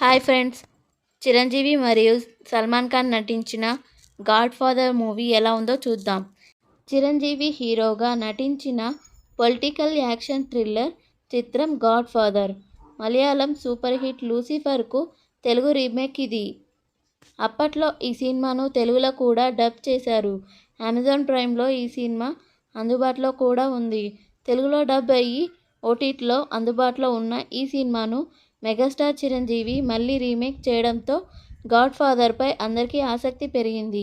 Hi friends, Chiranjeevi మరియు సల్మాన్ ఖాన్ నటించిన God father movie ఎలా ఉందో చూద్దాం. చిరంజీవి హీరోగా నటించిన పొలిటికల్ యాక్షన్ థ్రిల్లర్ చిత్రం Godfather. Malayalam super hit లూసిఫర్కు తెలుగు రీమేక్ ఇది. అప్పట్లో ఈ సినిమాను తెలుగులో కూడా డబ్ చేశారు. అమెజాన్ ప్రైమ్లో ఈ సినిమా అందుబాటులో కూడా ఉంది. తెలుగులో డబ్ అయ్యి ఓటీటీలో అందుబాటులో ఉన్న ఈ సినిమాను మెగాస్టార్ చిరంజీవి మళ్ళీ రీమేక్ చేయడంతో గాడ్ ఫాదర్పై అందరికీ ఆసక్తి పెరిగింది.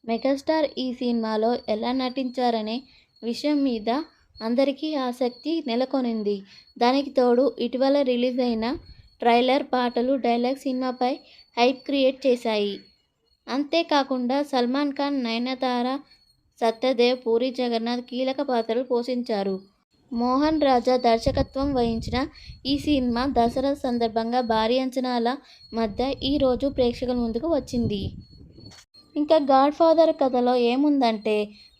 మెగాస్టార్ ఈ సినిమాలో ఎలా నటించారనే విషయం మీద అందరికీ ఆసక్తి నెలకొనింది. దానికి తోడు ఇటీవల రిలీజ్ అయిన ట్రైలర్, పాటలు, డైలాగ్ సినిమాపై హైప్ క్రియేట్ చేశాయి. అంతేకాకుండా సల్మాన్ ఖాన్, నయనతార, సత్యదేవ్, పూరి జగన్నాథ్ కీలక పాత్రలు పోషించారు. మోహన్ రాజా దర్శకత్వం వహించిన ఈ సినిమా దసరా సందర్భంగా భారీ అంచనాల మధ్య ఈరోజు ప్రేక్షకుల ముందుకు వచ్చింది. ఇంకా గాడ్ ఫాదర్ కథలో ఏముందంటే,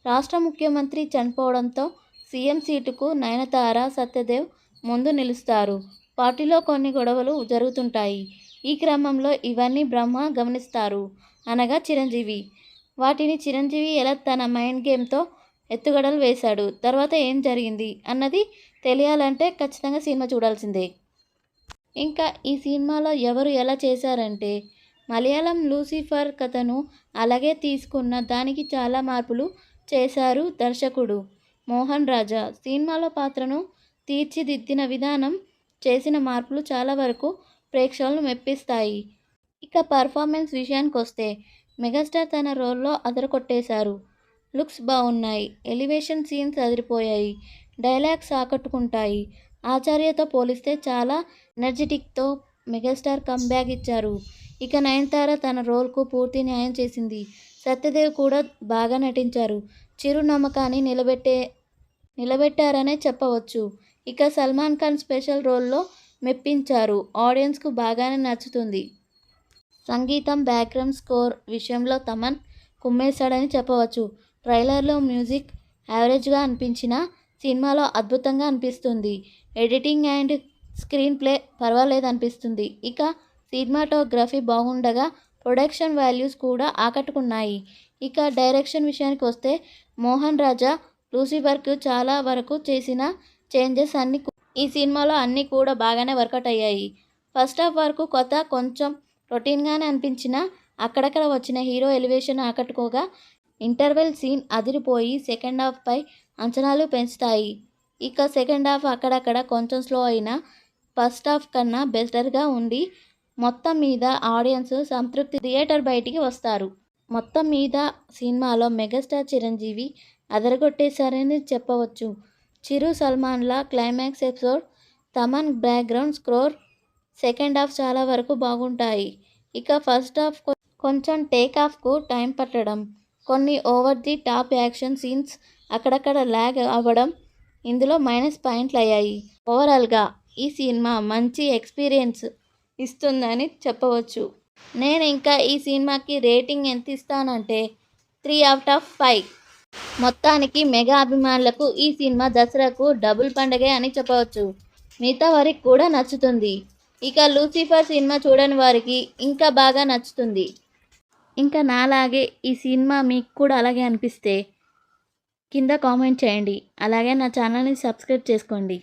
రాష్ట్ర ముఖ్యమంత్రి చనిపోవడంతో సీఎం సీటుకు నయనతార, సత్యదేవ్ ముందు నిలుస్తారు. పార్టీలో కొన్ని గొడవలు జరుగుతుంటాయి. ఈ క్రమంలో ఇవన్నీ బ్రహ్మ గమనిస్తారు, అనగా చిరంజీవి. వాటిని చిరంజీవి ఎలా తన మైండ్ గేమ్తో ఎత్తుగడలు వేశాడు, తర్వాత ఏం జరిగింది అన్నది తెలియాలంటే ఖచ్చితంగా సినిమా చూడాల్సిందే. ఇంకా ఈ సినిమాలో ఎవరు ఎలా చేశారంటే, మలయాళం లూసిఫర్ కథను అలాగే తీసుకున్న దానికి చాలా మార్పులు చేశారు దర్శకుడు మోహన్ రాజా. సినిమాలో పాత్రను తీర్చిదిద్దిన విధానం, చేసిన మార్పులు చాలా వరకు ప్రేక్షకులను మెప్పిస్తాయి. ఇక పర్ఫార్మెన్స్ విషయానికి వస్తే మెగాస్టార్ తన రోల్లో అదరకొట్టేశారు. లుక్స్ బాగున్నాయి, ఎలివేషన్ సీన్స్ అదిరిపోయాయి, డైలాగ్స్ ఆకట్టుకుంటాయి. ఆచార్యతో పోలిస్తే చాలా ఎనర్జెటిక్తో మెగాస్టార్ కమ్బ్యాక్ ఇచ్చారు. ఇక నయనతార తన రోల్కు పూర్తి న్యాయం చేసింది. సత్యదేవ్ కూడా బాగా నటించారు. చిరు నమ్మకాన్ని నిలబెట్టారనే చెప్పవచ్చు. ఇక సల్మాన్ ఖాన్ స్పెషల్ రోల్లో మెప్పించారు. ఆడియన్స్కు బాగానే నచ్చుతుంది. సంగీతం, బ్యాక్గ్రౌండ్ స్కోర్ విషయంలో తమన్ కుమ్మేశాడని చెప్పవచ్చు. ట్రైలర్లో మ్యూజిక్ యావరేజ్గా అనిపించినా సినిమాలో అద్భుతంగా అనిపిస్తుంది. ఎడిటింగ్ అండ్ స్క్రీన్ ప్లే పర్వాలేదు అనిపిస్తుంది. ఇక సినిమాటోగ్రఫీ బాగుండగా ప్రొడక్షన్ వాల్యూస్ కూడా ఆకట్టుకున్నాయి. ఇక డైరెక్షన్ విషయానికి వస్తే మోహన్ రాజా లూసిఫర్కు చాలా వరకు చేసిన చేంజెస్ ఈ సినిమాలో అన్నీ కూడా బాగానే వర్కౌట్ అయ్యాయి. ఫస్ట్ హాఫ్ వరకు కొత్త, కొంచెం రొటీన్గానే అనిపించినా అక్కడక్కడ వచ్చిన హీరో ఎలివేషన్ ఆకట్టుకోగా, ఇంటర్వెల్ సీన్ అదిరిపోయి సెకండ్ హాఫ్పై అంచనాలు పెంచుతాయి. ఇక సెకండ్ హాఫ్ అక్కడక్కడ కొంచెం స్లో అయినా ఫస్ట్ హాఫ్ కన్నా బెటర్గా ఉండి మొత్తం మీద ఆడియన్స్ సంతృప్తి థియేటర్ బయటికి వస్తారు. మొత్తం మీద సినిమాలో మెగాస్టార్ చిరంజీవి అదరగొట్టేశారని చెప్పవచ్చు. చిరు, సల్మాన్ల climax episode, Thaman background score, second half చాలా వరకు బాగుంటాయి. ఇక ఫస్ట్ హాఫ్ కొంచెం టేక్ ఆఫ్కు టైం పట్టడం, కొన్ని over the top action scenes అక్కడక్కడ ల్యాగ్ అవ్వడం ఇందులో మైనస్ పాయింట్లు అయ్యాయి. ఓవరాల్గా ఈ సినిమా మంచి ఎక్స్పీరియన్స్ ఇస్తుందని చెప్పవచ్చు. నేను ఇంకా ఈ సినిమాకి రేటింగ్ ఎంత ఇస్తానంటే 3/5. మొత్తానికి మెగా అభిమానులకు ఈ సినిమా దసరాకు డబుల్ పండగే అని చెప్పవచ్చు. మిగతా వారికి కూడా నచ్చుతుంది. ఇక లూసిఫర్ సినిమా చూడని వారికి ఇంకా బాగా నచ్చుతుంది. ఇంకా నాలాగే ఈ సినిమా మీకు కూడా అలాగే అనిపిస్తే కింద కామెంట్ చేయండి. అలాగే నా ఛానల్ని సబ్స్క్రైబ్ చేసుకోండి.